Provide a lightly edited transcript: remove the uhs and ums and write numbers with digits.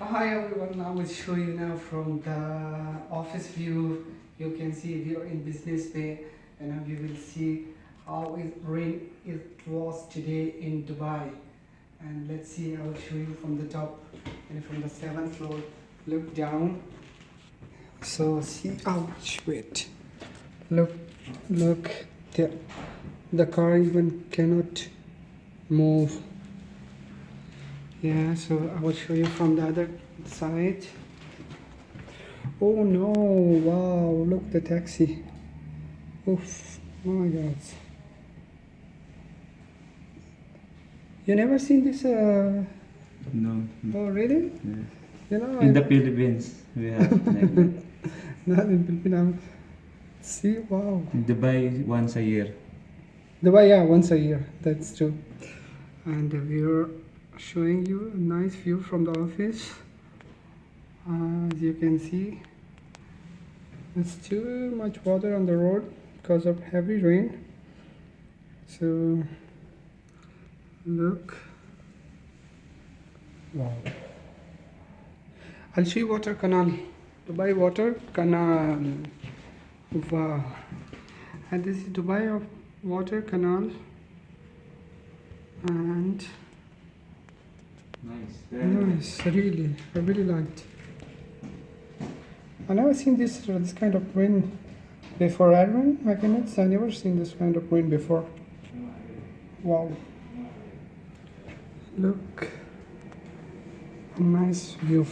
Hi everyone, I will show you now from the office view. You can see we are in business bay and now you will see how rain it was today in Dubai. And let's see, I will show you from the top and from the 7th floor. Look down. So see, ouch, wait. Look, look, the car even cannot move. Yeah, so I will show you from the other side. Oh no, wow, look the taxi. Oof, oh my god. You never seen this? No. Oh really? Yes. You know, In the Philippines, we have like that. not in Philippines. See, wow. In Dubai, once a year. Dubai, yeah, once a year, that's true. And we're showing you a nice view from the office. As you can see, there's too much water on the road because of heavy rain. So look, wow. I'll show you water canal, Dubai water canal. Wow. And this is Dubai of water canal. And Nice. nice, really, I really liked. I never seen this kind of rain before. I never seen this kind of rain before. Wow. Look, a nice view.